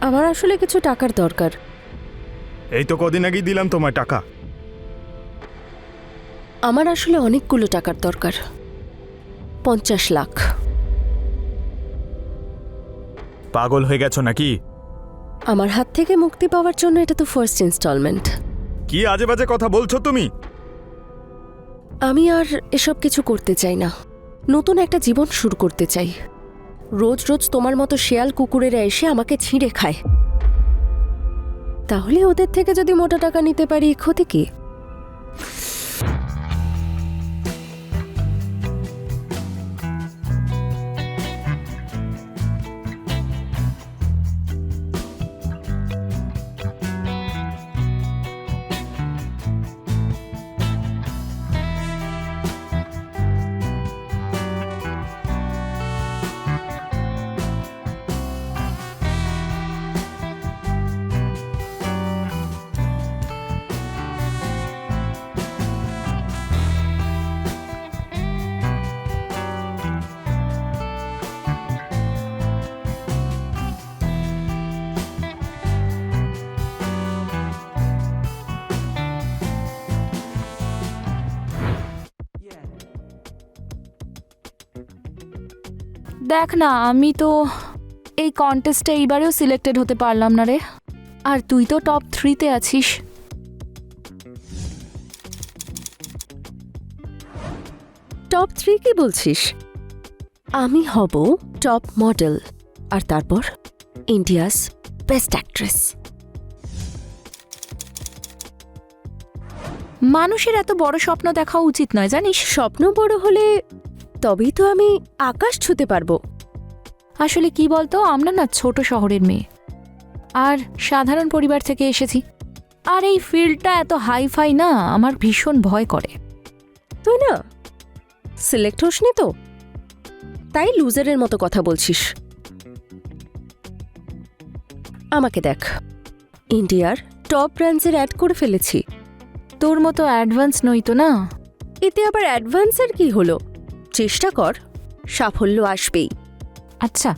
আমার আসলে কিছু টাকার দরকার। এই তো কদিন আগেই দিলাম তোমায় টাকা। আমার আসলে অনেকগুলো টাকার দরকার, 50 লাখ। পাগল হয়ে গেছো নাকি? আমার হাত থেকে মুক্তি পাওয়ার জন্য এটা তো ফার্স্ট ইনস্টলমেন্ট। কি আজে বাজে কথা বলছো তুমি? আমি আর এসব কিছু করতে চাই না, নতুন একটা জীবন শুরু করতে চাই। রোজ রোজ তোমার মতো শেয়াল কুকুরেরা এসে আমাকে ছিঁড়ে খায়, তাহলে ওদের থেকে যদি মোটা টাকা নিতে পারি, ক্ষতি কি? দেখ না, আমি তো এই কন্টেস্টে এইবারেও সিলেক্টেড হতে পারলাম না রে। আর তুই তো টপ 3-তে আছিস। টপ 3 কি বলছিস? আমি হব টপ মডেল, আর তারপর ইন্ডিয়াস বেস্ট অ্যাক্ট্রেস। মানুষের এত বড় স্বপ্ন দেখা উচিত নয়, জানিস? স্বপ্ন বড় হলে তবেই তো আমি আকাশ ছুঁতে পারবো। আসলে কি বলতো, আমরা না ছোট শহরের মেয়ে, আর সাধারণ পরিবার থেকে এসেছি। আর এই ফিল্ডটা এত হাইফাই না, আমার ভীষণ ভয় করে। তুই না সিলেক্ট হোসনি তো, তাই লুজারের মতো কথা বলছিস। আমাকে দেখ, ইন্ডিয়ার টপ ব্র্যান্ডসের অ্যাড করে ফেলেছি। তোর মতো অ্যাডভান্স নই তো না। এতে আবার অ্যাডভান্সের কি হলো? চেষ্টা কর, সাফল্য আসবেই। আচ্ছা,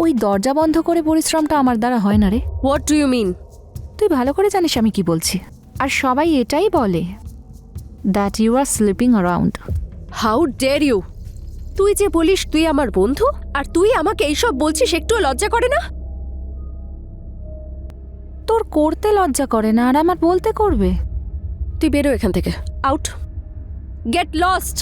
ওই দরজা বন্ধ করে পরিশ্রমটা আমার দ্বারা হয় না রে। What do you mean? তুই ভালো করে জানিস আমি কি বলছি। আর সবাই এটাই বলে, that you are sleeping around. How dare you! তুই যে বলিস তুই আমার বন্ধু, আর তুই আমাকে এইসব বলছিস, একটুও লজ্জা করে না? তোর করতে লজ্জা করে না, আর আমার বলতে করবে? তুই বেরো এখান থেকে, আউট, গেট লস্ট।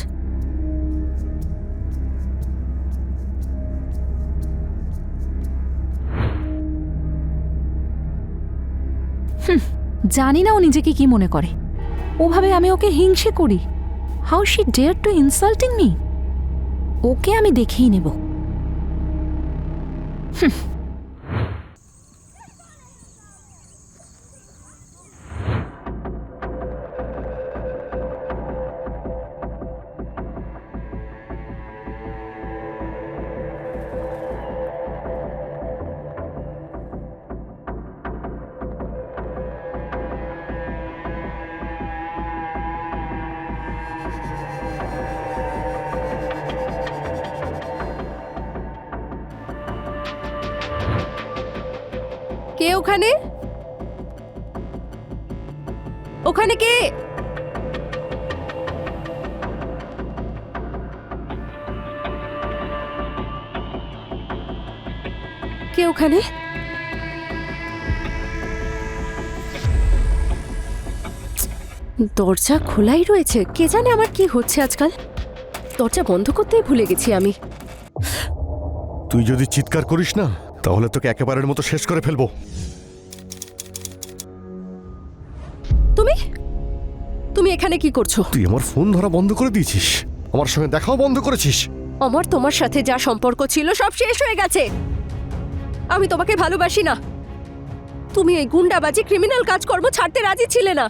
জানি না ও নিজেকে কি মনে করে। ওভাবে আমি ওকে হিংসে করি। How she dare to insulting me. ওকে আমি দেখেই নেব। কে ওখানে? ওখানে কে? কে ওখানে? দরজা খোলাই রয়েছে। কে জানে আমার কি হচ্ছে আজকাল। দরজা বন্ধ করতেই ভুলে গেছি আমি। তুই যদি চিৎকার করিস না, তাহলে তোকে একেবারের মতো শেষ করে ফেলবো। তুমি তুমি এখানে কি করছো? তুই আমার ফোন ধরা বন্ধ করে দিয়েছিস, আমার সঙ্গে দেখাও বন্ধ করেছিস। আমার তোমার সাথে যা সম্পর্ক ছিল সব শেষ হয়ে গেছে। আমি তোমাকে ভালোবাসি না। তুমি এই গুন্ডাবাজি ক্রিমিনাল কাজকর্ম ছাড়তে রাজি ছিলে না।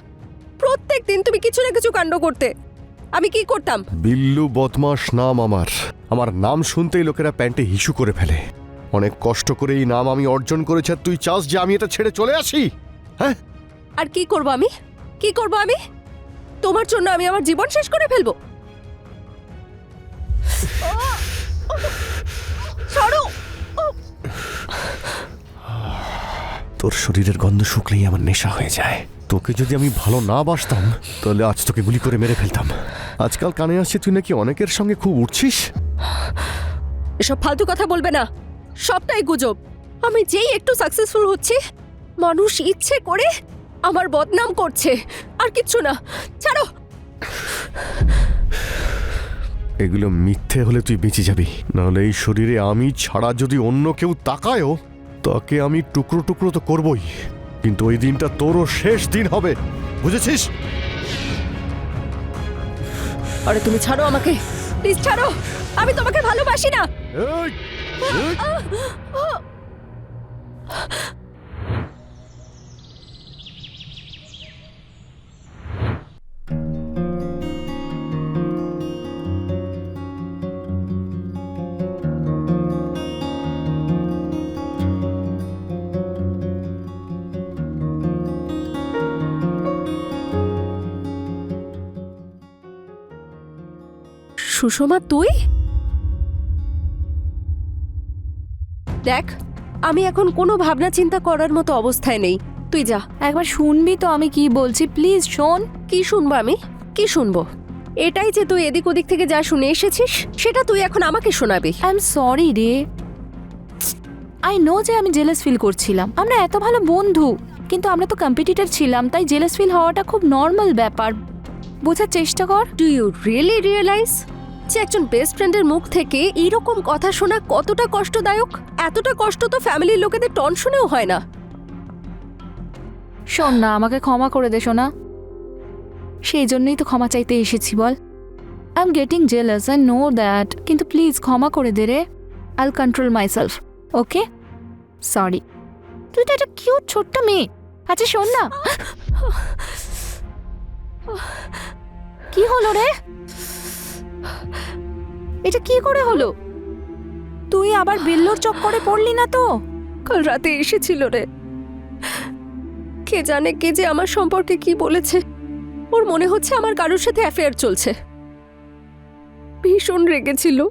প্রত্যেক দিন তুমি কিছু না কিছু কাণ্ড করতে। আমি কি করতাম? বিল্লু বদমাস নাম আমার। আমার নাম শুনতেই লোকেরা প্যান্টে হিসু করে ফেলে। অনেক কষ্ট করে এই নাম আমি অর্জন করেছি, আর তুই চাস যে আমি এটা ছেড়ে চলে আসি? হ্যাঁ, আর কি করব আমি? কি করব আমি? তোমার জন্য আমি আমার জীবন শেষ করে ফেলবো? ছাড়ো! তোর শরীরের গন্ধ শুকলেই আমার নেশা হয়ে যায়। তোকে যদি আমি ভালো না বাসতাম তাহলে আজ তোকে গুলি করে মেরে ফেলতাম। আজকাল কানে আসছে তুই নাকি অনেকের সঙ্গে খুব উঠছিস। এসব ফালতু কথা বলবে না, সবটাই গুজব। আমি যেই একটু সাকসেসফুল হচ্ছি মানুষ ইচ্ছে করে আমার বদনাম করছে, আর কিচ্ছু না। ছাড়ো। এগুলো মিথ্যে হলে তুই বেঁচে যাবি, নাহলে এই শরীরে আমি ছাড়া যদি অন্য কেউ তাকায়ও তাকে আমি টুকরো টুকরো তো করবই, কিন্তু ওই দিনটা তোরও শেষ দিন হবে, বুঝেছিস? আরে তুমি ছাড়ো আমাকে, প্লিজ ছাড়ো। আমি তোমাকে ভালোবাসি না। এই, এই। সুষমা, তুই? দেখ, আমি এখন কোনো ভাবনা চিন্তা করার মতো অবস্থায় নেই। তুই যা। একবার শুনবি তো আমি কি বলছি? প্লিজ শোন। কি শুনবো আমি? কি শুনবো? এটাই যে তুই এদিক ওদিক থেকে যা শুনে এসেছিস সেটা তুই এখন আমাকে শোনাবি। আই এম সরি রে। আই নো যে আমি জেলাস ফিল করছিলাম। আমরা এত ভালো বন্ধু, কিন্তু আমরা তো কম্পিটিটর ছিলাম, তাই জেলাস ফিল হওয়াটা খুব নর্মাল ব্যাপার। বোঝার চেষ্টা কর। ডু ইউ রিয়েলি রিয়েলাইজ যে একজন বেস্ট ফ্রেন্ডের মুখ থেকে এইরকম কথা শোনা কতটা কষ্টদায়ক? এতটা কষ্ট তো ফ্যামিলির লোকেদের টন শুনেও হয় না। শোন না, আমাকে ক্ষমা করে দে শোনা। সেই জন্যই তো ক্ষমা চাইতে এসেছি, বল। I am getting jealous, I know that, কিন্তু প্লিজ ক্ষমা করে দে রে। I'll control myself, okay? Sorry. তুই তো একটা কিউট ছোট্ট মেয়ে। আচ্ছা শোন না, কি হলো রে? এটা কি করে হলো? তুই আবার বিল্লুর চক্করে পড়লি না তো? কাল রাতে এসেছিল রে। কে জানে কে যে আমার সম্পর্কে কি বলেছে। ওর মনে হচ্ছে আমার কারোর সাথে অ্যাফেয়ার চলছে। ভীষণ রেগেছিল।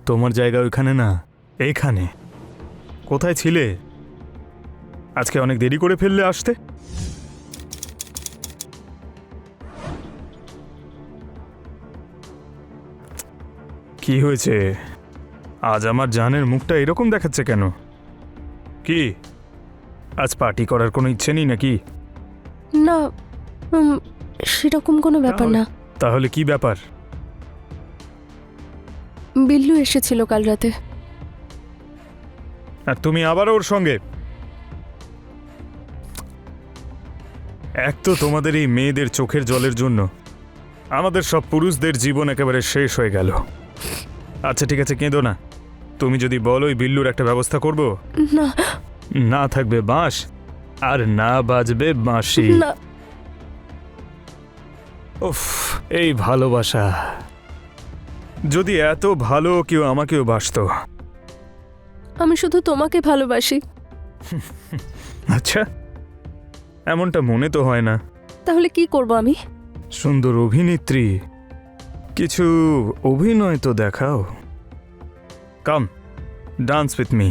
তোমার জায়গা ওইখানে না, এইখানে। কোথায় ছিলে? আজকে অনেক দেরি করে ফেললে আসতে। কি হয়েছে? আজ আমার জানের মুখটা এরকম দেখাচ্ছে কেন? কি আজ পার্টি করার কোনো ইচ্ছে নেই নাকি? না, সেরকম কোনো ব্যাপার না। তাহলে কি ব্যাপার? বিল্লু এসেছিল কাল রাতে। আর তুমি আবার ওর সঙ্গে? এক তো তোমাদের এই মেয়েদের চোখের জলের জন্য আমাদের সব পুরুষদের জীবন একেবারে শেষ হয়ে গেল। আচ্ছা ঠিক আছে, কেঁদো না। তুমি যদি বলো ওই বিল্লুর একটা ব্যবস্থা করব। না, না থাকবে বাঁশ আর না বাজবে বাঁশি। না। উফ, এই ভালোবাসা। যদি এত ভালো কেউ আমাকেও বাসতো। আমি শুধু তোমাকে ভালোবাসি। আচ্ছা, এমনটা মনে তো হয় না। তাহলে কি করব আমি? সুন্দর অভিনেত্রী, কিছু অভিনয় তো দেখাও। Come, dance with me.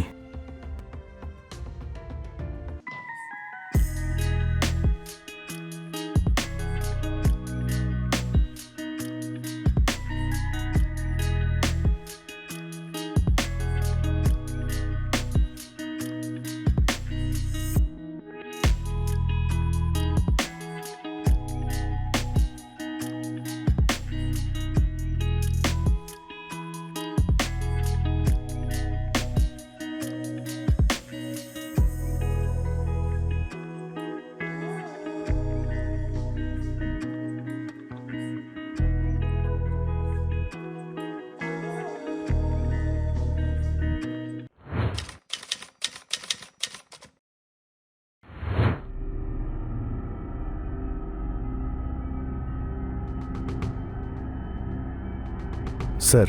Sir,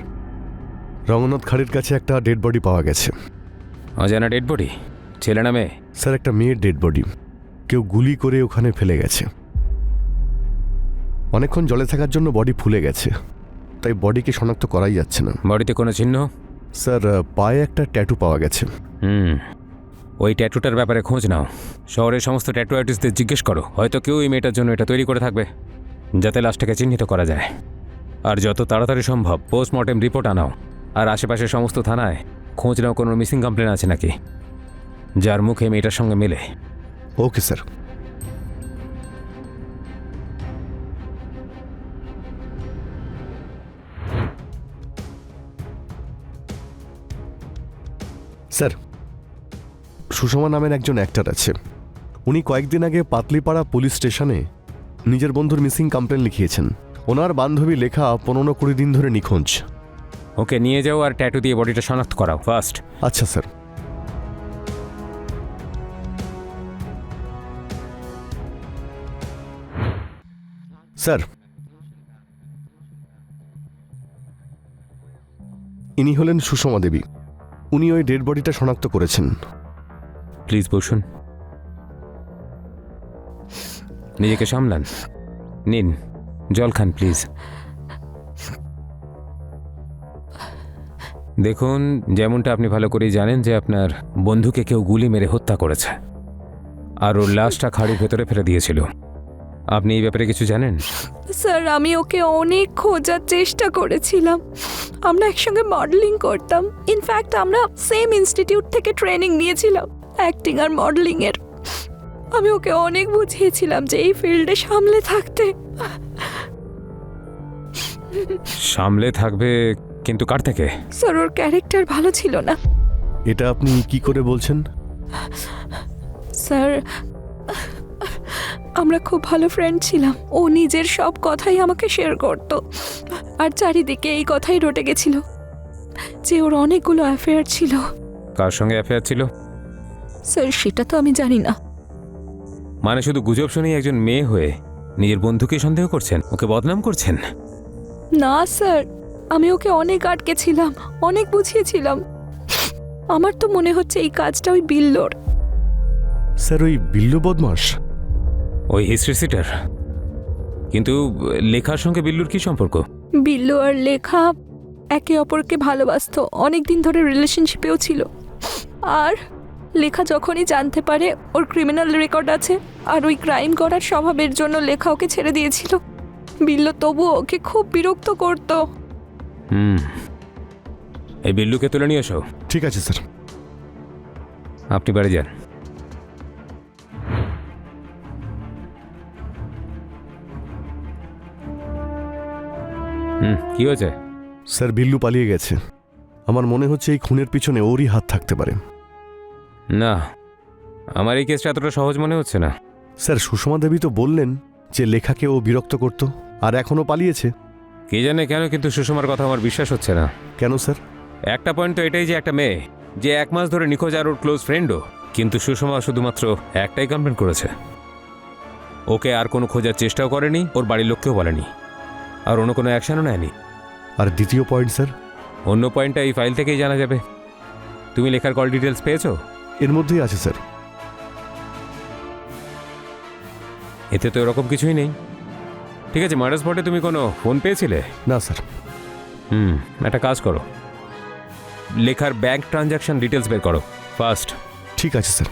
Ranganath খাড়ির কাছে একটা ডেড বডি পাওয়া গেছে। অজানা ডেড বডি? ছেলে না মেয়ে? স্যার, একটা মেয়ের ডেড বডি। কেউ গুলি করে ওখানে ফেলে গেছে। অনেকক্ষণ জলে থাকার জন্য বডি ফুলে গেছে, তাই বডিকে শনাক্ত করাই যাচ্ছে না। বডিতে কোনো চিহ্ন? স্যার, পায়ে একটা ট্যাটু পাওয়া গেছে। ওই ট্যাটুটার ব্যাপারে খোঁজ নাও। শহরের সমস্ত ট্যাটু আর্টিস্টদের জিজ্ঞেস করো, হয়তো কেউ এই মেয়েটার জন্য এটা তৈরি করে থাকবে, যাতে লাশটাকে চিহ্নিত করা যায়। আর যত তাড়াতাড়ি সম্ভব পোস্টমর্টেম রিপোর্ট আনাও। আর আশেপাশের সমস্ত থানায় খোঁজ নাও কোনো মিসিং কমপ্লেন আছে নাকি, যার মুখে মেয়েটার সঙ্গে মেলে। Okay sir. স্যার, সুষমা নামের একজন অ্যাক্টর আছে। উনি কয়েকদিন আগে পাতলিপাড়া পুলিশ স্টেশনে নিজের বন্ধুর মিসিং কমপ্লেন লিখিয়েছেন। ওনার বান্ধবী লেখা 15-20 দিন ধরে নিখোঁজ। ওকে নিয়ে যাও আর ট্যাটু দিয়ে বডিটা শনাক্ত করাও ফার্স্ট। আচ্ছা স্যার। স্যার, ইনি হলেন সুষমা দেবী। উনি ওই ডেড বডিটা শনাক্ত করেছেন। প্লিজ বসুন, নিজেকে সামলান। নিন জল খান প্লিজ। দেখুন, যেমনটা আপনি ভালো করেই জানেন যে আপনার বন্ধুকে কেউ গুলি মেরে হত্যা করেছে, আর ওর লাশটা খাড়ির ভেতরে ফেলে দিয়েছিল। আপনি এই ব্যাপারে কিছু জানেন? স্যার, আমি ওকে অনেক খোঁজার চেষ্টা করেছিলাম। আমরা একসঙ্গে মডেলিং করতাম। ইনফ্যাক্ট আমরা সেম ইনস্টিটিউট থেকে ট্রেনিং নিয়েছিলাম অ্যাক্টিং আর মডেলিং এর। আমি ওকে অনেক বুঝিয়েছিলাম যে এই ফিল্ডে সামলে থাকতে। সামলে থাকবে, কিন্তু কার থেকে? স্যার, ওর ক্যারেক্টার ভালো ছিল না। এটা আপনি কি করে বলছেন? স্যার, আমরা খুব ভালো ফ্রেন্ড ছিলাম। ও নিজের সব কথাই আমাকে শেয়ার করত, আর চারিদিকে এই কথাই রটে গেছিল যে ওর অনেকগুলো অ্যাফেয়ার ছিল। কার সঙ্গে অ্যাফেয়ার ছিল? স্যার, সেটা তো আমি জানি না। মানে শুধু গুজব শুনেই একজন মেয়ে হয়ে নিজের বন্ধুকে সন্দেহ করছেন, ওকে বদনাম করছেন? না স্যার, আমি ওকে অনেক আটকেছিলাম, অনেক বুঝিয়েছিলাম। আমার তো মনে হচ্ছে এই কাজটা ওই বিল্লোর। স্যার, ওই বিল্লু বদমাস? ওই হিস্ট্রি সিটার? কিন্তু লেখার সঙ্গে বিল্লুর কি সম্পর্ক? বিল্লু আর লেখা একে অপরকে ভালোবাসতো, অনেক দিন ধরে রিলেশনশিপেও ছিল। আর লেখা যখনই জানতে পারে ওর ক্রিমিনাল রেকর্ড আছে আর ওই ক্রাইম করার স্বভাবের জন্য লেখা ওকে ছেড়ে দিয়েছিল। বিল্লু তবুও ওকে খুব বিরক্ত করতো। এই বিল্লুকে তুলে নিয়ে এসো। ঠিক আছে স্যার। আপনি বাড়ি যান। কি হয়েছে? স্যার, বিল্লু পালিয়ে গেছে। আমার মনে হচ্ছে এই খুনের পিছনে ওরই হাত থাকতে পারে। না, আমার এই কেসটা এতটা সহজ মনে হচ্ছে না। স্যার, সুষমা দেবী তো বললেন যে লেখাকে ও বিরক্ত করত, আর এখনো পালিয়েছে। কে জানে কেন, কিন্তু সুষমার কথা আমার বিশ্বাস হচ্ছে না। কেন স্যার? একটা পয়েন্ট তো এটাই যে একটা মেয়ে যে 1 মাস ধরে নিখোঁজ আর ওর ক্লোজ ফ্রেন্ডও, কিন্তু সুষমা শুধুমাত্র একটাই কমপ্লেন করেছে। ওকে আর কোনো খোঁজার চেষ্টাও করেনি, ওর বাড়ির লোককেও বলেনি, আর অন্য কোনো অ্যাকশনও নেয়নি। আর দ্বিতীয় পয়েন্ট স্যার? অন্য পয়েন্টটা এই ফাইল থেকেই জানা যাবে। তুমি লেখার কল ডিটেলস পেয়েছো? এর মধ্যেই আছে স্যার। এতে তো এরকম কিছুই নেই। ঠিক আছে, মার্ডার স্পটে তুমি কোনো ফোন পেয়েছিলে? না স্যার। একটা কাজ করো, লেখার ব্যাংক ট্রানজ্যাকশন ডিটেলস বের করো ফার্স্ট। ঠিক আছে স্যার।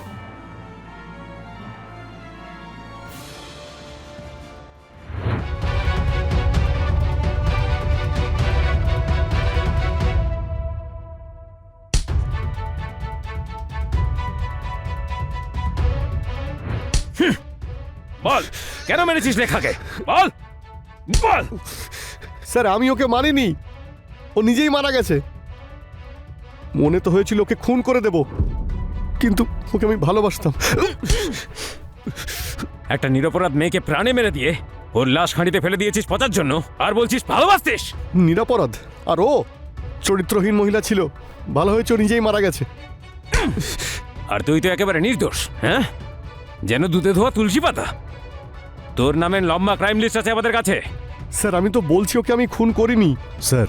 বল, কেন মেরেছিস লেখাকে? বল বল। স্যার, আমি ওকে মারিনি, ও নিজেই মারা গেছে। মনে তো হয়েছিল ওকে খুন করে দেব, কিন্তু ওকে আমি ভালোবাসতাম। একটা নিরপরাধ মেয়েকে প্রাণে মেরে দিয়ে ওর লাশ খাঁড়িতে ফেলে দিয়েছিস পচার জন্য, আর বলছিস ভালোবাসতিস? নিরাপরাধ, আর ও চরিত্রহীন মহিলা ছিল। ভালো হয়েছে ও নিজেই মারা গেছে। আর তুই তো একেবারে নির্দোষ। হ্যাঁ, যেন দুধে ধোয়া তুলসী পাতা। তোর নামে লম্বা ক্রাইম লিস্ট আছে আমাদের কাছে। স্যার, আমি তো বলছি ওকে আমি খুন করিনি। স্যার,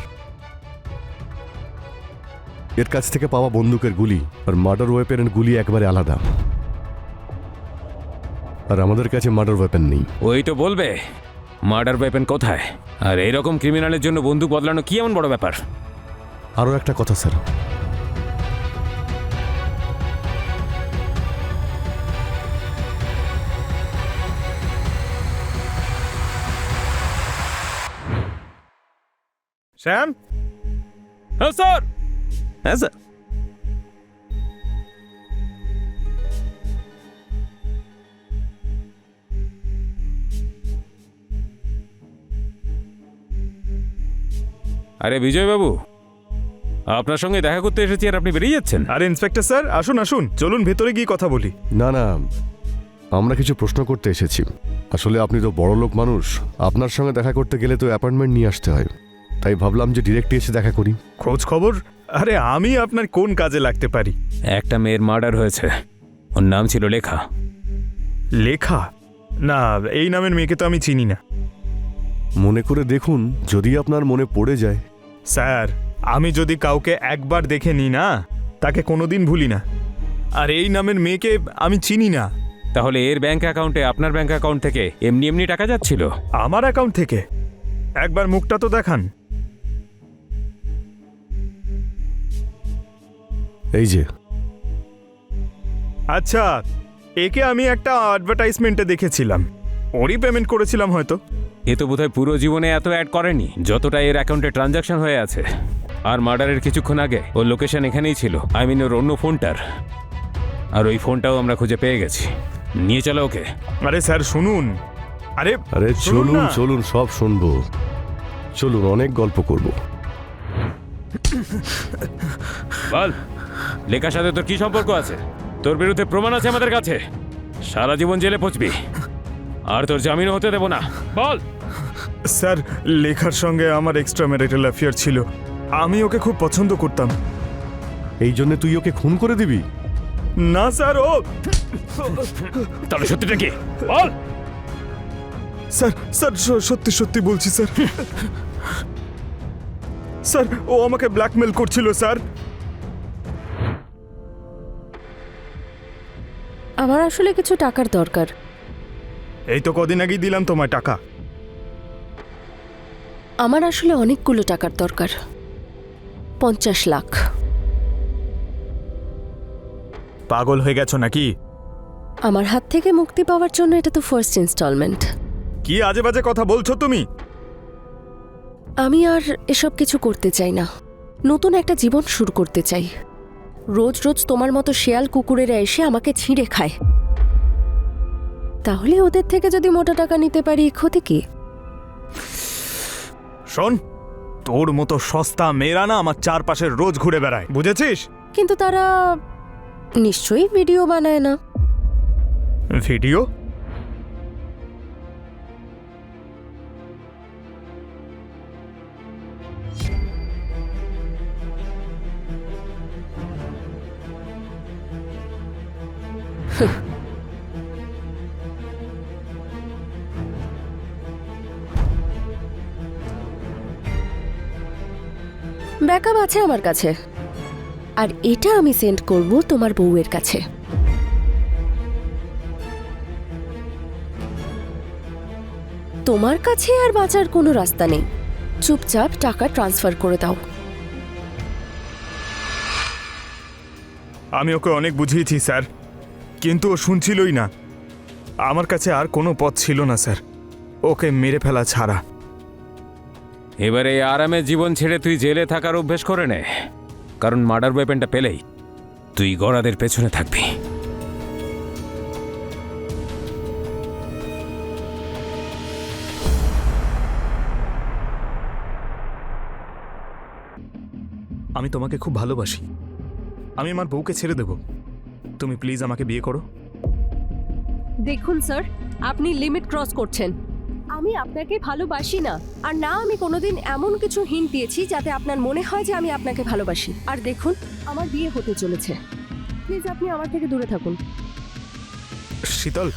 এর কাছ থেকে পাওয়া বন্দুকের গুলি আর মার্ডার ওয়েপেনের গুলি একবারে আলাদা। আর আমাদের কাছে মার্ডার ওয়েপেন নেই। ওই তো বলবে মার্ডার ওয়েপেন কোথায়। আর এইরকম ক্রিমিনালের জন্য বন্দুক বদলানো কি এমন বড় ব্যাপার? আরও একটা কথা স্যার, শ্যাম, হ্যাঁ স্যার। হ্যাঁ স্যার। আরে বিজয়বাবু, আপনার সঙ্গে দেখা করতে এসেছি আর আপনি বেরিয়ে যাচ্ছেন? আরে ইন্সপেক্টর স্যার, আসুন আসুন, চলুন ভেতরে গিয়ে কথা বলি। না না, আমরা কিছু প্রশ্ন করতে এসেছি। আসলে আপনি তো বড় লোক মানুষ, আপনার সঙ্গে দেখা করতে গেলে তো অ্যাপয়েন্টমেন্ট নিয়ে আসতে হয়, তাই ভাবলাম যে ডিরেক্ট এসে দেখা করি। খোঁজ খবর? আরে আমি আপনার কোন কাজে লাগতে পারি? একটা মেয়ের মার্ডার হয়েছে, ওর নাম ছিল লেখা। লেখা? না, এই নামের মেয়েকে তো আমি চিনি না। মনে করে দেখুন, যদি আপনার মনে পড়ে যায়। স্যার, আমি যদি কাউকে একবার দেখে নিই না, তাকে কোনোদিন ভুলি না। আর এই নামের মেয়েকে আমি চিনি না। তাহলে এর ব্যাংক অ্যাকাউন্টে আপনার ব্যাংক অ্যাকাউন্ট থেকে এমনি এমনি টাকা যাচ্ছিল? আমার অ্যাকাউন্ট থেকে? একবার মুখটা তো দেখান। এই যে। আচ্ছা, একে আমি একটা অ্যাডভার্টাইজমেন্টে দেখেছিলাম, ওরই পেমেন্ট করেছিলাম হয়তো। এ তো বোধহয় পুরো জীবনে এত অ্যাড করেনি যতটা এর অ্যাকাউন্টে ট্রানজাকশন হয়ে আছে। আর মার্ডারের কিছুক্ষণ আগে ওর লোকেশন এখানেই ছিল, আই মিন ওর অন্য ফোনটার। আর ওই ফোনটাও আমরা খুঁজে পেয়ে গেছি। নিয়ে চলো ওকে। আরে স্যার শুনুন। আরে আরে শুনুন চলুন না। চলুন, সব শুনবো। চলুন, অনেক গল্প করব। বল, লেখার সাথে তোর কি সম্পর্ক আছে? তোর বিরুদ্ধে প্রমাণ আছে আমাদের কাছে। সারা জীবন জেলে পচবি, আর তোর জামিনও হতে দেব না। বল। স্যার, লেখার সঙ্গে আমার এক্সট্রা ম্যারিটাল অ্যাফেয়ার ছিল, আমি ওকে খুব পছন্দ করতাম। এই জন্য তুই ওকে খুন করে দিবি? না স্যার, ও তাহলে সত্যিটা কি বল? স্যার স্যার সত্যি সত্যি বলছি স্যার। স্যার, ও আমাকে ব্ল্যাকমেল করছিল স্যার। আমার আসলে কিছু টাকার দরকার। এই তো কদিন আগেই দিলাম তোমায় টাকা। আমার আসলে অনেকগুলো টাকার দরকার, 50 লাখ। পাগল হয়ে গেছো নাকি? আমার হাত থেকে মুক্তি পাওয়ার জন্য এটা তো ফার্স্ট ইনস্টলমেন্ট। কি আজে বাজে কথা বলছো তুমি? আমি আর এসব কিছু করতে চাই না, নতুন একটা জীবন শুরু করতে চাই। রোজ রোজ তোমার মতো শেয়াল কুকুরেরা এসে আমাকে ছিঁড়ে খায়, তাহলে ওদের থেকে যদি মোটা টাকা নিতে পারি, ক্ষতি কি? শোন, তোর মতো সস্তা মেয়েরা না আমার চারপাশে রোজ ঘুরে বেড়ায়, বুঝেছিস? কিন্তু তারা নিশ্চয়ই ভিডিও বানায় না। ভিডিও? ব্যাকআপ আছে আমার কাছে, আর এটা আমি সেন্ড করব তোমার বউয়ের কাছে। তোমার কাছে আর বাঁচার কোনো রাস্তা নেই, চুপচাপ টাকা ট্রান্সফার করে দাও। আমি ওকে অনেক বুঝিয়েছি স্যার, কিন্তু ও শুনছিলই না। আমার কাছে আর কোনো পথ ছিল না স্যার, ওকে মেরে ফেলা ছাড়া। এবারে এই আরামের জীবন ছেড়ে তুই জেলে থাকার অভ্যেস করে নে, কারণ মার্ডার ওয়েপেনটা পেলেই তুই গড়াদের পেছনে থাকবি। আমি তোমাকে খুব ভালোবাসি, আমি আমার বউকে ছেড়ে দেব। তুমি প্লিজ আমাকে বিয়ে করো। দেখুন স্যার, আপনি লিমিট ক্রস করছেন। আমি আপনাকে ভালোবাসি না, আর না আমি কোনোদিন এমন কিছু হিন্ট দিয়েছি যাতে আপনার মনে হয় যে আমি আপনাকে ভালোবাসি। আর দেখুন, আমার বিয়ে হতে চলেছে, প্লিজ আপনি আমার থেকে দূরে থাকুন। শীতল,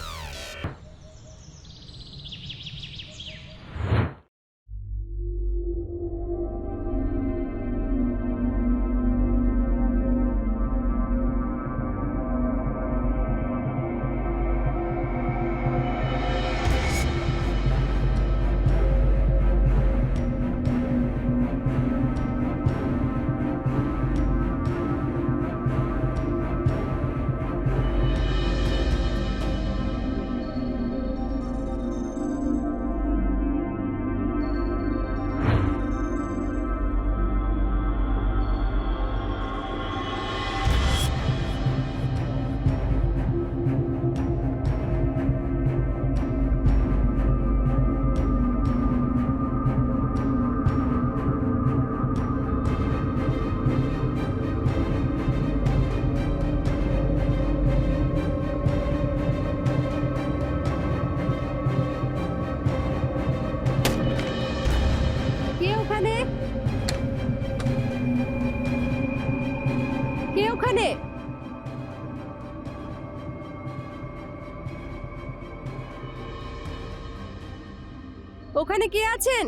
ওখানে কে আছেন?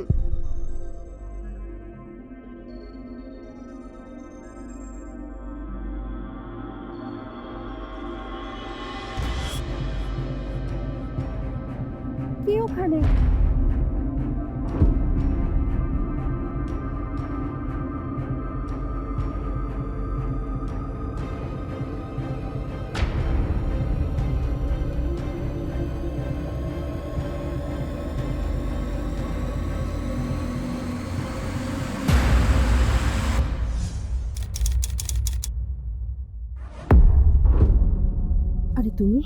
কে ওখানে? আরে তুমি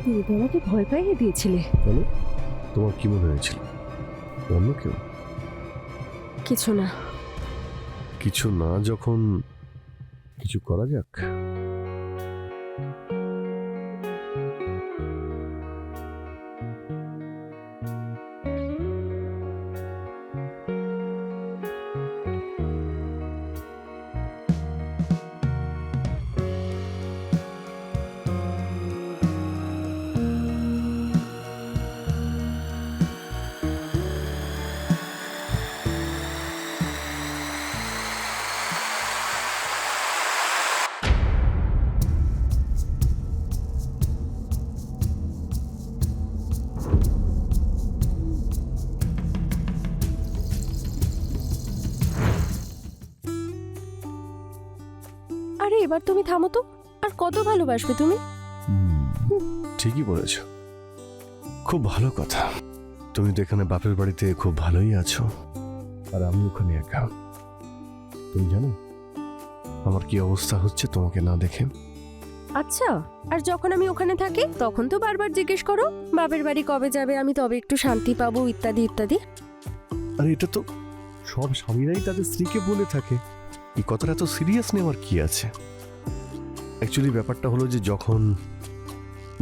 তুমি তো আমাকে ভয় পাইয়ে দিয়েছিলে। কেন? তোমার কি মনে হয়েছিল অন্য কেউ? কিছু না। কিছু না যখন কিছু করা যাক। আরে এবার তুমি থামো তো। আর কত ভালোবাসবে তুমি? ঠিকই বলেছ, খুব ভালো কথা। তুমি তো এখানে বাপের বাড়িতে খুব ভালোই আছো, আর আমি ওখানে একা। তুমি জানো আমার কি অবস্থা হচ্ছে তোমাকে না দেখে? আচ্ছা, আর যখন আমি ওখানে থাকি তখন তো বারবার জিজ্ঞেস করো বাপের বাড়ি কবে যাবে, আমি তবে একটু শান্তি পাবো, ইত্যাদি ইত্যাদি। আরে এটা তো সব স্বামীরাই তাদের স্ত্রীকে বলে থাকে। এই কথাটা এত সিরিয়াস নেওয়ার কি আছে? অ্যাকচুয়ালি ব্যাপারটা হলো যে যখন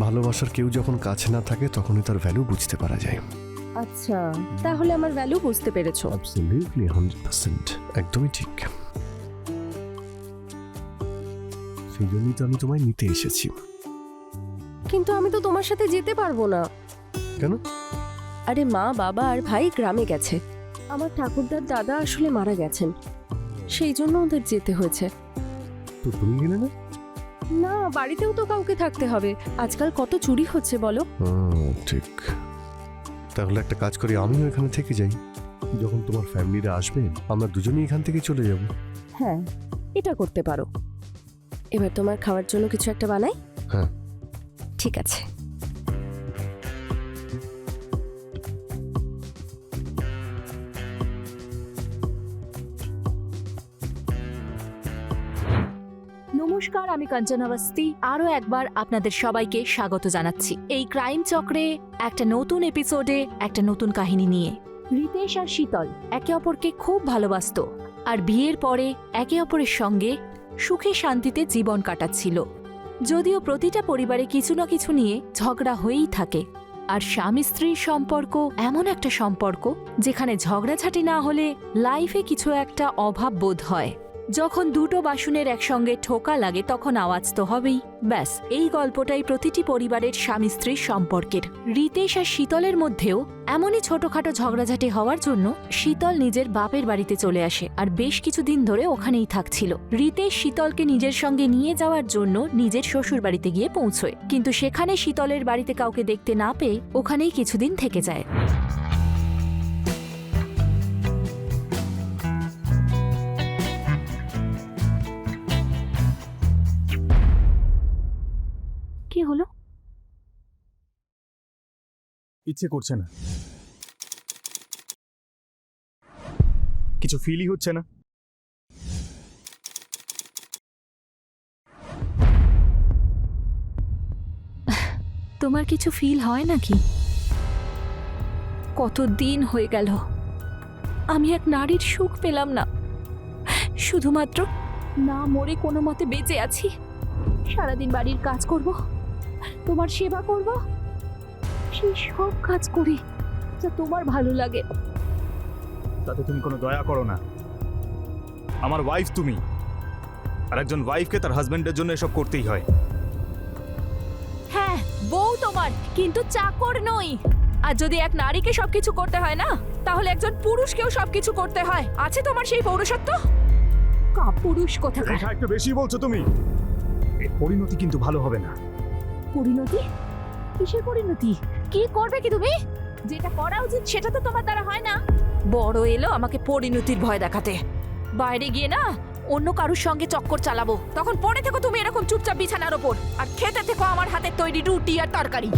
ভালোবাসার কেউ যখন কাছে না থাকে তখনই তার ভ্যালু বুঝতে পারা যায়। আচ্ছা, তাহলে আমার ভ্যালু বুঝতে পেরেছো। অ্যাবসলিউটলি 100%, একদমই ঠিক। সেই জন্যই তো আমি তোমায় নিতে এসেছি। কিন্তু আমি তো তোমার সাথে যেতে পারবো না। কেন? আরে মা, বাবা আর ভাই গ্রামে গেছে। আমার ঠাকুরদার দাদা আসলে মারা গেছেন, সেই জন্য ওদের যেতে হয়েছে। তো তুমি গেলে না? না, বাড়িতেও তো কাউকে থাকতে হবে। আজকাল কত চুরি হচ্ছে বলো। ঠিক। তাহলে একটা কাজ করি, আমিও এখানে থেকে যাই। যখন তোমার ফ্যামিলিরা আসবে আমরা দুজনেই এখান থেকে চলে যাব। হ্যাঁ, এটা করতে পারো। এবার তোমার খাওয়ার জন্য কিছু একটা বানাই। হ্যাঁ। ঠিক আছে। নমস্কার, আমি কাঞ্চনা অবস্থি আরও একবার আপনাদের সবাইকে স্বাগত জানাচ্ছি এই ক্রাইম চক্রে একটা নতুন এপিসোডে, একটা নতুন কাহিনী নিয়ে। রিতেশ আর শীতল একে অপরকে খুব ভালোবাসতো, আর বিয়ের পরে একে অপরের সঙ্গে সুখে শান্তিতে জীবন কাটাচ্ছিল। যদিও প্রতিটা পরিবারে কিছু না কিছু নিয়ে ঝগড়া হয়েই থাকে, আর স্বামী স্ত্রীর সম্পর্ক এমন একটা সম্পর্ক যেখানে ঝগড়াঝাটি না হলে লাইফে কিছু একটা অভাব বোধ হয়। যখন দুটো বাসনের একসঙ্গে ঠোকা লাগে তখন আওয়াজ তো হবেই। ব্যাস, এই গল্পটাই প্রতিটি পরিবারের স্বামী স্ত্রীর সম্পর্কের। রিতেশ আর শীতলের মধ্যেও এমনই ছোটখাটো ঝগড়াঝাটি হওয়ার জন্য শীতল নিজের বাপের বাড়িতে চলে আসে, আর বেশ কিছুদিন ধরে ওখানেই থাকছিল। রিতেশ শীতলকে নিজের সঙ্গে নিয়ে যাওয়ার জন্য নিজের শ্বশুর বাড়িতে গিয়ে পৌঁছয়, কিন্তু সেখানে শীতলের বাড়িতে কাউকে দেখতে না পেয়ে ওখানেই কিছুদিন থেকে যায়। কি হলো? ইচ্ছে করছে না, কিছু ফিলই হচ্ছে না। তোমার কিছু ফিল হয় নাকি? কতদিন হয়ে গেল আমি এক নারীর সুখ পেলাম না। শুধুমাত্র না মরে কোনো মতে বেঁচে আছি। সারাদিন বাড়ির কাজ করব, তোমার সেবা করব, সেই সব কাজ করি যা তোমার ভালো লাগে। তাতে তুমি কোনো দয়া করো না। আমার ওয়াইফ তুমি, আর একজন ওয়াইফকে তার হাজবেন্ডের জন্য এসব করতেই হয়। হ্যাঁ, হ্যাঁ, বউ তোমার, কিন্তু চাকর নই। আর যদি এক নারীকে সবকিছু করতে হয় না, তাহলে একজন পুরুষকেও সবকিছু করতে হয়। আছে তোমার সেই পৌরসত্ব? পুরুষ কোথাকার। রেখা, একটু বেশি বলছো তুমি। এর পরিণতি কিন্তু ভালো হবে না। পরিণতি? কিসের পরিণতি? কি করবে কি তুমি? যেটা করা উচিত সেটা তো তোমার দ্বারা হয় না। বড় এলো আমাকে পরিণতির ভয় দেখাতে। বাইরে গিয়ে না অন্য কারুর সঙ্গে চক্কর চালাবো, তখন পড়ে থেকো তুমি এরকম চুপচাপ বিছানার ওপর, আর খেতে থেকো আমার হাতের তৈরি রুটি আর তরকারি।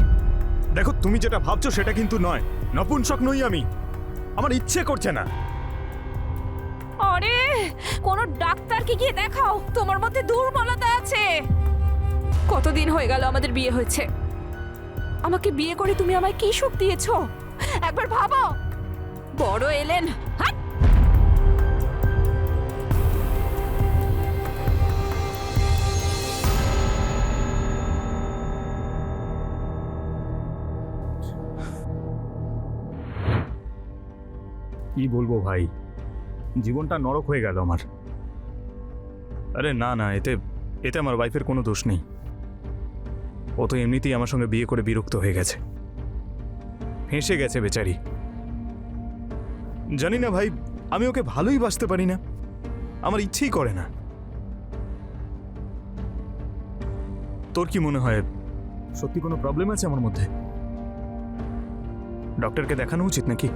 দেখো, তুমি যেটা ভাবছো সেটা কিন্তু নয়। নপুংসক নই আমি, আমার ইচ্ছে করছে না। আরে কোন ডাক্তারকে গিয়ে দেখাও, তোমার মধ্যে দুর্বলতা আছে। কতদিন হয়ে গেল আমাদের বিয়ে হয়েছে, আমাকে বিয়ে করে তুমি আমায় কি সুখ দিয়েছো একবার ভাবো। বড় এলেন, হাট! কি বলবো ভাই, জীবনটা নরক হয়ে গেল আমার। আরে না না, এতে এতে আমার ওয়াইফের কোনো দোষ নেই। ও তো এমনিতেই আমার সঙ্গে বিয়ে করে বিরক্ত হয়ে গেছে, ফেঁসে গেছে বেচারি। জানি না ভাই, আমি ওকে ভালোই বাসতে পারি না, আমার ইচ্ছেই করে না। তোর কি মনে হয় সত্যি কোনো প্রবলেম আছে আমার মধ্যে? ডক্টরকে দেখানো উচিত নাকি?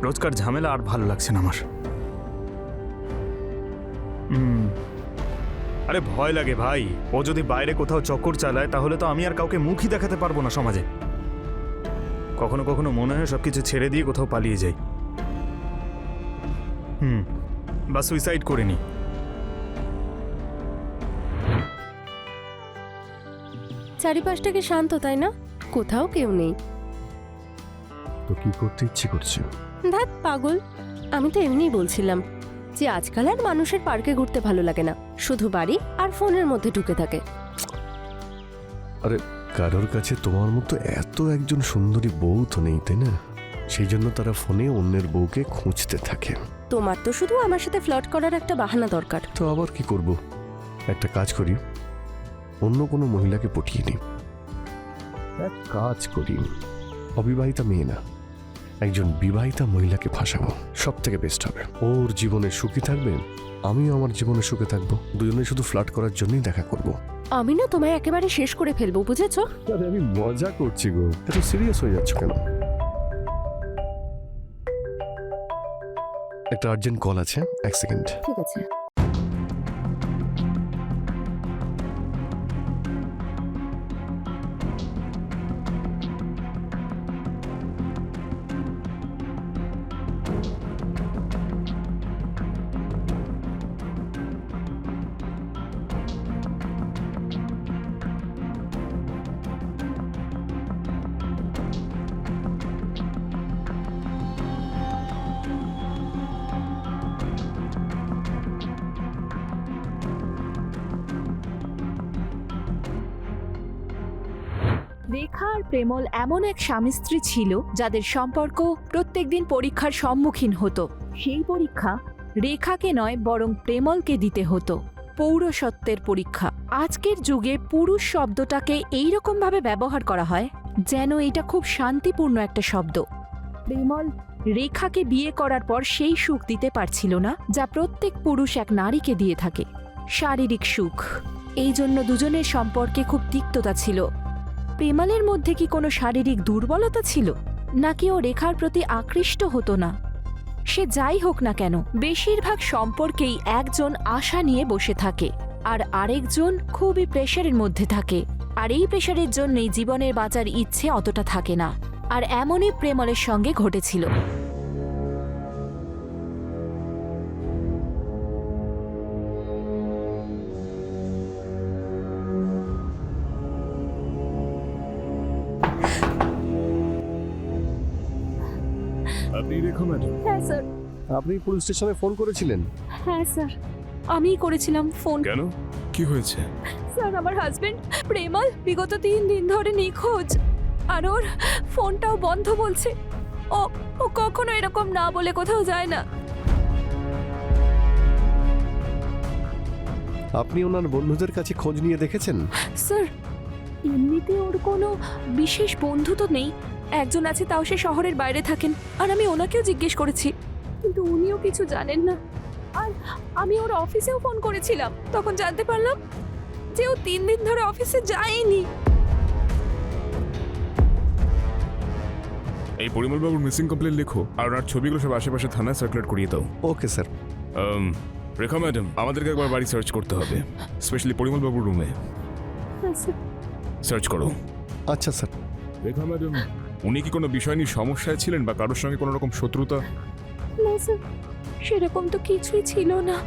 রোজকার ঝামেলা আর ভালো লাগছে না আমার। আরে ভয় লাগে ভাই, ও যদি বাইরে কোথাও চক্কর চালায় তাহলে তো আমি আর কাউকে মুখই দেখাতে পারবো না সমাজে। কখনো কখনো মনে হয় সবকিছু ছেড়ে দিয়ে কোথাও পালিয়ে যাই, বা সুইসাইড করে নি। চারিপাশটাকে শান্ত, তাই না? কোথাও কেউ নেই। তো কি করতে ইচ্ছে করছে? ধ্যাৎ পাগল, আমি তো এমনিই বলছিলাম যে আজকাল আর মানুষের পার্কে ঘুরতে ভালো লাগে না, শুধু বাড়ি আর ফোনের মধ্যে ঢুকে থাকে। আরে কারোর কাছে তোমার মতো এত একজন সুন্দরী বউ তো নেই, তাই না? সেই জন্য তারা ফোনে অন্যের বউকে খুঁজতে থাকে। তোমার তো শুধু আমার সাথে ফ্লার্ট করার একটা বাহানা দরকার। তো আবার কি করব, একটা কাজ করি, অন্য কোনো মহিলাকে পটিয়ে নিই। এক কাজ করি, অবিবাহিতা মেয়ে না, একজন বিবাহিতা মহিলাকে ফাঁসাবো, সব থেকে বেস্ট হবে। ওর জীবনে সুখী থাকবে, আমিও আমার জীবনে সুখে থাকবো, দুজনে শুধু ফ্লার্ট করার জন্যই দেখা করব। আমি না তোমায় একেবারে শেষ করে ফেলবো, বুঝেছো? আরে আমি মজা করছি গো, এত সিরিয়াস হয়ে যাচ্ছ কেন? একটা আর্জেন্ট কল আছে, এক সেকেন্ড। ঠিক আছে। রেখা আর প্রেমল এমন এক স্বামী স্ত্রী ছিল যাদের সম্পর্ক প্রত্যেকদিন পরীক্ষার সম্মুখীন হতো। সেই পরীক্ষা রেখাকে নয় বরং প্রেমলকে দিতে হতো, পৌরসত্বের পরীক্ষা। আজকের যুগে পুরুষ শব্দটাকে এইরকম ভাবে ব্যবহার করা হয় যেন এটা খুব শান্তিপূর্ণ একটা শব্দ। প্রেমল রেখাকে বিয়ে করার পর সেই সুখ দিতে পারছিল না যা প্রত্যেক পুরুষ এক নারীকে দিয়ে থাকে, শারীরিক সুখ। এই জন্য দুজনের সম্পর্কে খুব তিক্ততা ছিল। প্রেমালের মধ্যে কি কোনো শারীরিক দুর্বলতা ছিল, নাকি ও রেখার প্রতি আকৃষ্ট হতো না? সে যাই হোক না কেন, বেশিরভাগ সম্পর্কেই একজন আশা নিয়ে বসে থাকে আর আরেকজন খুবই প্রেশারের মধ্যে থাকে, আর এই প্রেশারের জন্যই জীবনের বাঁচার ইচ্ছে অতটা থাকে না। আর এমনই প্রেমলের সঙ্গে ঘটেছিল। আপনি রেখা ম্যাডাম? হ্যাঁ স্যার। আপনি পুলিশ স্টেশনে ফোন করেছিলেন? হ্যাঁ স্যার, আমিই করেছিলাম ফোন। কেন, কি হয়েছে? স্যার, আমার হাজবেন্ড প্রেমল বিগত 3 দিন ধরে নিখোঁজ, আর ওর ফোনটাও বন্ধ বলছে। ও ও কখনো এরকম না বলে কোথাও যায় না। আপনি ওনার বন্ধুদের কাছে খোঁজ নিয়ে দেখেছেন? স্যার, এমনিতে ওর কোনো বিশেষ বন্ধু তো নেই, একজন আছে তাও সে শহরের বাইরে থাকেন, আর আমি ওনাকেও জিজ্ঞেস করেছি কিন্তু উনিও কিছু জানেন না। আর আমি ওর অফিসেও ফোন করেছিলাম, তখন জানতে পারলাম যে ও 3 দিন ধরে অফিসে যায়নি। এই পরিমল বাবুর মিসিং কমপ্লেন লেখো আর ওনার ছবিগুলো সব আশেপাশে থানায় সার্কুলেট করিয়ে দাও। Okay sir. রেখা ম্যাডাম, আমাদেরকে একবার বাড়ি সার্চ করতে হবে, স্পেশালি পরিমল বাবুর রুমে সার্চ করো। আচ্ছা স্যার। রেখা ম্যাডাম, উনি কি কোনো বিষয় নিয়ে সমস্যায় ছিলেন বা কারোর সঙ্গে কোনো রকম শত্রুতা? না স্যার, সেরকম তো কিছুই ছিল না।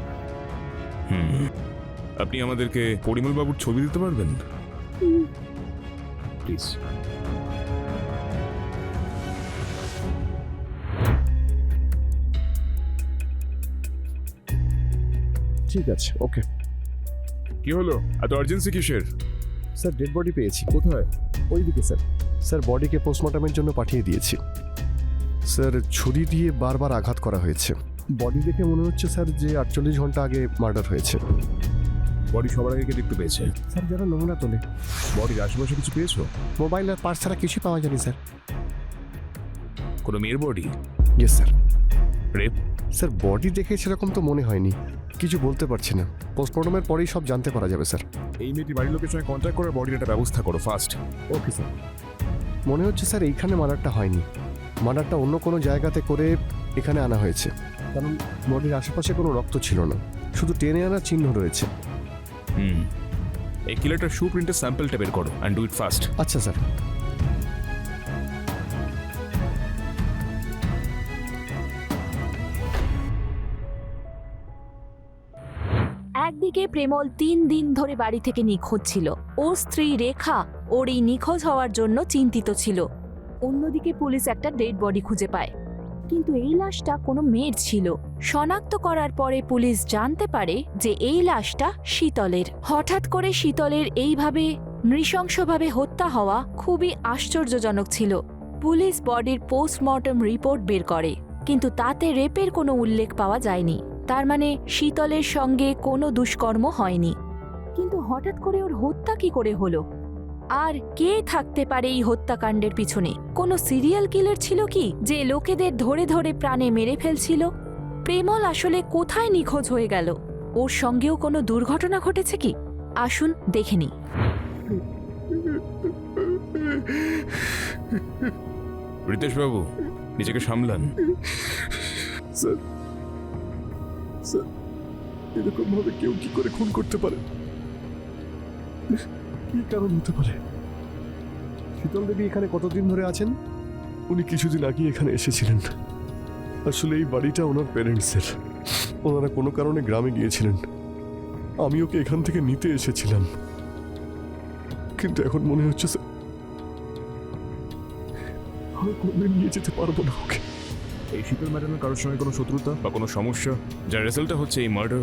আপনি আমাদেরকে পরিমল বাবুর ছবি দিতে পারবেন প্লিজ? ঠিক আছে, ওকে। কি হলো, এত আর্জেন্সি কিসের? স্যার ডেড বডি পেয়েছি। কোথায়? ওইদিকে স্যার। স্যার বডিকে পোস্টমর্টমের জন্য পাঠিয়ে দিয়েছি। স্যার ছুরি দিয়ে বারবার আঘাত করা হয়েছে। বডি দেখে মনে হচ্ছে স্যার যে 48 ঘন্টা আগে মার্ডার হয়েছে। বডি সবার আগে কে দেখতে পেয়েছে? স্যার যারা নোংরা তোলে। বডির আশেপাশে কিছু পেয়েছো? মোবাইল আর পার্স ছাড়া কিছুই পাওয়া যায়নি স্যার। কোনো মেয়ের body? Yes sir. Rape? Sir body দেখে সেরকম তো মনে হয়নি, কিছু বলতে পারছি না। পোস্টমর্টমের পরেই সব জানতে পারা যাবে স্যার। এই মেয়েটি বাড়ির লোকের সঙ্গে কন্ট্যাক্ট করে বডির একটা ব্যবস্থা করো ফার্স্ট। Okay sir. মনে হচ্ছে স্যার এইখানে মার্ডারটা হয়নি, মার্ডারটা অন্য কোনো জায়গাতে করে এখানে আনা হয়েছে, কারণ বডির আশেপাশে কোনো রক্ত ছিল না, শুধু টেনে আনার চিহ্ন রয়েছে। এই কিলারটার শু প্রিন্টের স্যাম্পলটা বের করো অ্যান্ড ডু ইট ফাস্ট। আচ্ছা স্যার। একদিকে প্রেমল 3 দিন ধরে বাড়ি থেকে নিখোঁজ ছিল, ওর স্ত্রী রেখা ওর এই নিখোঁজ হওয়ার জন্য চিন্তিত ছিল। অন্যদিকে পুলিশ একটা ডেড বডি খুঁজে পায়, কিন্তু এই লাশটা কোনো মেয়ের ছিল। শনাক্ত করার পরে পুলিশ জানতে পারে যে এই লাশটা শীতলের। হঠাৎ করে শীতলের এইভাবে নৃশংসভাবে হত্যা হওয়া খুবই আশ্চর্যজনক ছিল। পুলিশ বডির পোস্টমর্টম রিপোর্ট বের করে, কিন্তু তাতে রেপের কোনো উল্লেখ পাওয়া যায়নি। তার মানে শীতলের সঙ্গে কোনো দুষ্কর্ম হয়নি। কিন্তু হঠাৎ করে ওর হত্যা কি করে হলো? আর কে থাকতে পারে এই হত্যাকাণ্ডের পিছনে? কোনো সিরিয়াল কিলার ছিল কি, যে লোকেদের ধরে ধরে প্রাণে মেরে ফেলছিল? প্রেমল আসলে কোথায় নিখোঁজ হয়ে গেল? ওর সঙ্গেও কোনো দুর্ঘটনা ঘটেছে কি? আসুন দেখে নিই। রিতেশ বাবু, নিজেকে সামলান। স্যার, স্যার এরকম ভাবে কেউ কি করে খুন করতে পারে? কি কারণ হতে পারে? শীতল দেবী এখানে কতদিন ধরে আছেন? উনি কিছুদিন আগে এখানে এসেছিলেন। আসলে এই বাড়িটা ওনার প্যারেন্টসের। ওনারা কোনো কারণে গ্রামে গিয়েছিলেন, আমি ওকে এখান থেকে নিতে এসেছিলাম। কিন্তু এখন মনে হচ্ছে স্যার আমি কোনোদিন নিয়ে যেতে পারবো না ওকে। এই শীতল ম্যাডামের কারোর সঙ্গে কোনো শত্রুতা বা কোনো সমস্যা যার রেজাল্টটা হচ্ছে এই মার্ডার?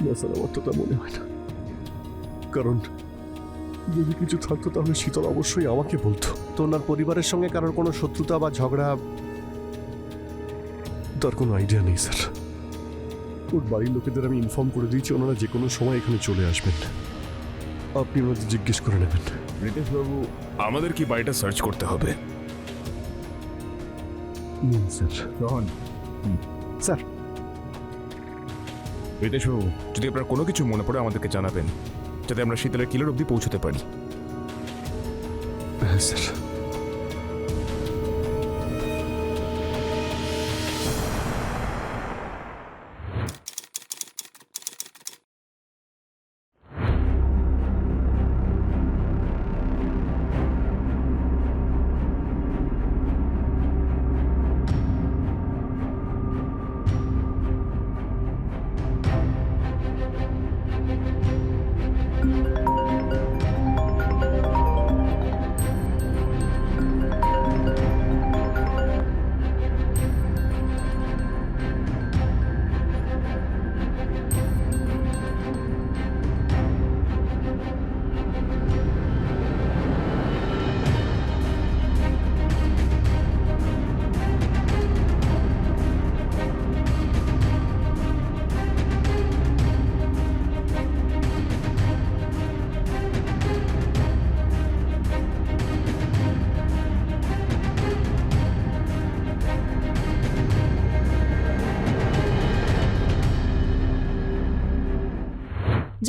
না স্যার, আমার তো তা মনে হয় না। কারণ যদি কিছু থাকতো তাহলে শীতল অবশ্যই আমাকে বলতো। তো ওনার পরিবারের সঙ্গে কারোর কোনো শত্রুতা বা ঝগড়া তার কোনো আইডিয়া নেই স্যার। ওর বাড়ির লোকেদের আমি ইনফর্ম করে দিয়েছি, ওনারা যে কোনো সময় এখানে চলে আসবেন। আপনি ওনাদের জিজ্ঞেস করে নেবেন। রিতেশ বাবু, আমাদের কি বাড়িটা সার্চ করতে হবে? স্যার। রোহন। স্যার। রিতেশ বাবু, যদি আপনার কোনো কিছু মনে পড়ে আমাদেরকে জানাবেন, যাতে আমরা শীতলের কিলার অবধি পৌঁছতে পারি। হ্যাঁ স্যার।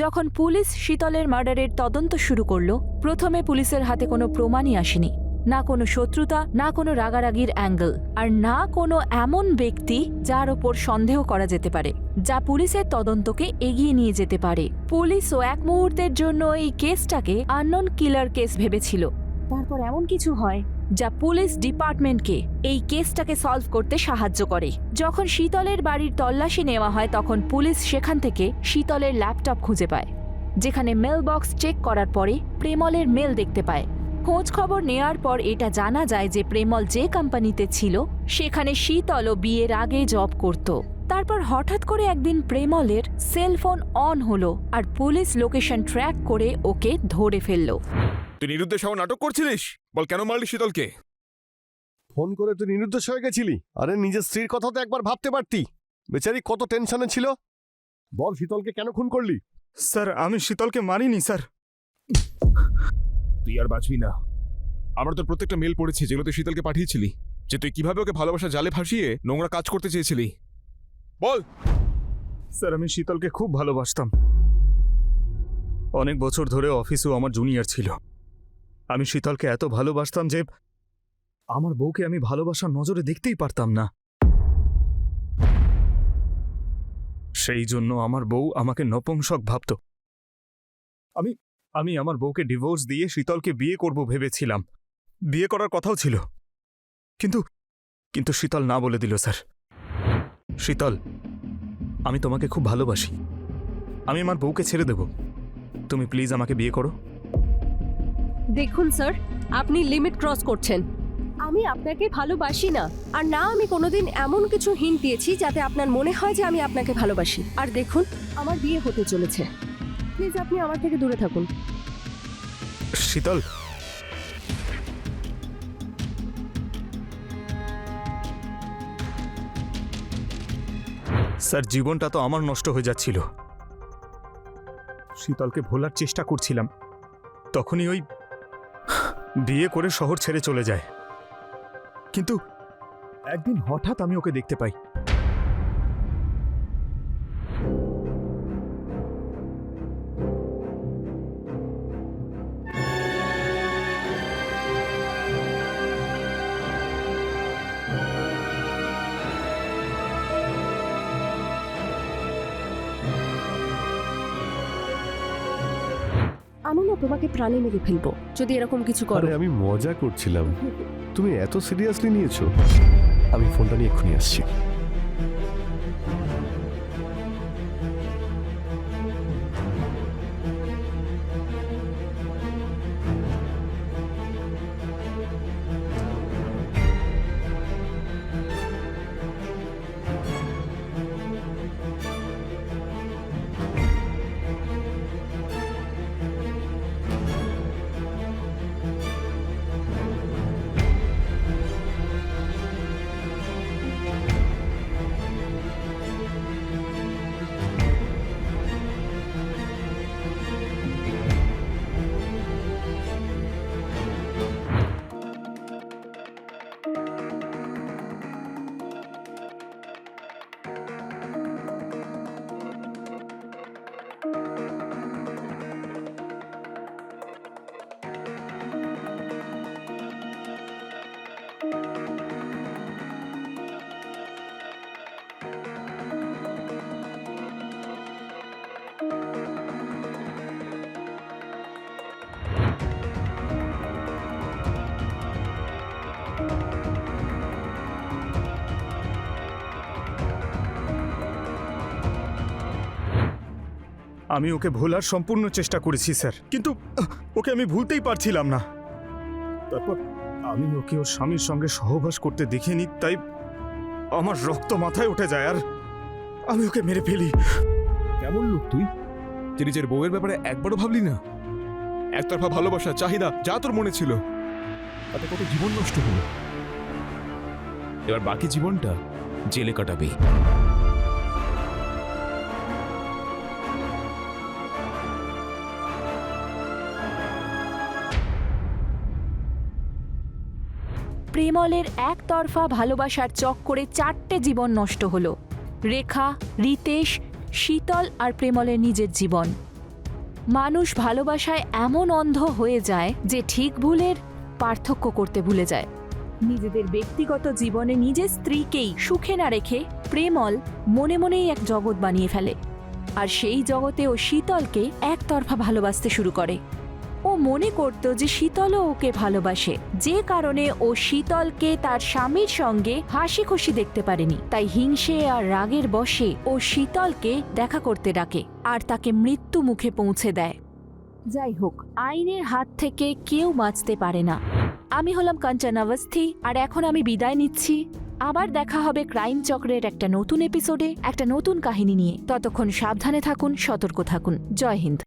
যখন পুলিশ শীতলের মার্ডারের তদন্ত শুরু করলো, প্রথমে পুলিশের হাতে কোনো প্রমাণই আসেনি, না কোনো শত্রুতা, না কোনো রাগারাগির অ্যাঙ্গেল, আর না কোনো এমন ব্যক্তি যার ওপর সন্দেহ করা যেতে পারে, যা পুলিশের তদন্তকে এগিয়ে নিয়ে যেতে পারে। পুলিশও এক মুহূর্তের জন্য এই কেসটাকে আননোন কিলার কেস ভেবেছিল। তারপর এমন কিছু হয় যা পুলিশ ডিপার্টমেন্টকে এই কেসটাকে সলভ করতে সাহায্য করে। যখন শীতলের বাড়ির তল্লাশি নেওয়া হয়, তখন পুলিশ সেখান থেকে শীতলের ল্যাপটপ খুঁজে পায়, যেখানে মেল বক্স চেক করার পরে প্রেমলের মেল দেখতে পায়। খোঁজ খবর নেয়ার পর এটা জানা যায় যে প্রেমল যে কোম্পানিতে ছিল সেখানে শীতলও বিয়ের আগে জব করত। তারপর হঠাৎ করে একদিন প্রেমলের সেলফোন অন হলো আর পুলিশ লোকেশন ট্র্যাক করে ওকে ধরে ফেলল। তুই নিরুদ্দেশ হওয়া নাটক করছিলিস? বল কেন মারলি শীতলকে? ফোন করে তুই নিরুদ্দেশ হয়ে গেছিলি? আরে নিজের স্ত্রীর কথা তো একবার ভাবতে পারতি। বেচারি কত টেনশনে ছিল। বল শীতলকে কেন খুন করলি? স্যার আমি শীতলকে মারিনি স্যার। তুই আর বাঁচবি না। আমরা তোর প্রত্যেকটা মেল পড়েছি যেগুলো তুই শীতলকে পাঠিয়েছিলি, যে তুই কিভাবে ওকে ভালোবাসা জালে ফাঁসিয়ে নোংরা কাজ করতে চেয়েছিলি। বল। স্যার আমি শীতলকে খুব ভালোবাসতাম। অনেক বছর ধরে অফিসেও আমার জুনিয়র ছিল। আমি শীতলকে এত ভালোবাসতাম যে আমার বউকে আমি ভালোবাসার নজরে দেখতেই পারতাম না। সেই জন্য আমার বউ আমাকে নপুংসক ভাবত। আমি আমার বউকে ডিভোর্স দিয়ে শীতলকে বিয়ে করব ভেবেছিলাম। বিয়ে করার কথাও ছিল, কিন্তু শীতল না বলে দিল স্যার। শীতল, আমি তোমাকে খুব ভালোবাসি। আমি আমার বউকে ছেড়ে দেব। তুমি প্লিজ আমাকে বিয়ে করো। দেখুন স্যার, আপনি লিমিট ক্রস করছেন। আমি আপনাকে ভালোবাসি না, আর না আমি কোনোদিন এমন কিছু হিন্ট দিয়েছি যাতে আপনার মনে হয় যে আমি আপনাকে ভালোবাসি। আর দেখুন, আমার বিয়ে হতে চলেছে। প্লিজ আপনি আমার থেকে দূরে থাকুন। শীতল, স্যার জীবনটা তো আমার নষ্ট হয়ে যাচ্ছিল। শীতলকে ভোলার চেষ্টা করছিলাম, তখনই ওই বিয়ে করে শহর ছেড়ে চলে যায়। কিন্তু একদিন হঠাৎ আমি ওকে দেখতে পাই। আমি না তোমাকে প্রাণে মেরে ফেলবো যদি এরকম কিছু করো। আরে আমি মজা করছিলাম, তুমি এত সিরিয়াসলি নিয়েছো? আমি ফোনটা নিয়ে এক্ষুনি আসছি। আমি ওকে ভোলার সম্পূর্ণ চেষ্টা করেছি স্যার, কিন্তু ওকে আমি ভুলতেই পারছিলাম না। তারপর আমি ওকে ওর স্বামীর সঙ্গে সহবাস করতে দেখিনি, তাই আমার রক্ত মাথায় উঠে যায় আর আমি ওকে মেরে ফেলি। কেমন লোক তুই যে নিজের বউয়ের ব্যাপারে একবারও ভাবলি না? একতরফা ভালোবাসা, চাহিদা যা তোর মনে ছিল, তাতে কত জীবন নষ্ট হলো। এবার বাকি জীবনটা জেলে কাটাবি। প্রেমলের একতরফা ভালোবাসার চক্করে 4টে জীবন নষ্ট হলো। রেখা, রিতেশ, শীতল আর প্রেমলের নিজের জীবন। মানুষ ভালোবাসায় এমন অন্ধ হয়ে যায় যে ঠিক ভুলের পার্থক্য করতে ভুলে যায়। নিজেদের ব্যক্তিগত জীবনে নিজের স্ত্রীকেই সুখে না রেখে প্রেমল মনে মনেই এক জগৎ বানিয়ে ফেলে, আর সেই জগতে ও শীতলকে একতরফা ভালোবাসতে শুরু করে। ও মনে করত যে শীতলও ওকে ভালোবাসে, যে কারণে ও শীতলকে তার স্বামীর সঙ্গে হাসি খুশি দেখতে পারেনি। তাই হিংসে আর রাগের বশে ও শীতলকে দেখা করতে ডাকে আর তাকে মৃত্যু মুখে পৌঁছে দেয়। যাই হোক, আইনের হাত থেকে কেউ বাঁচতে পারে না। আমি হলাম কাঞ্চন অবস্থি, আর এখন আমি বিদায় নিচ্ছি। আবার দেখা হবে ক্রাইম চক্রের একটা নতুন এপিসোডে একটা নতুন কাহিনী নিয়ে। ততক্ষণ সাবধানে থাকুন, সতর্ক থাকুন। জয় হিন্দ।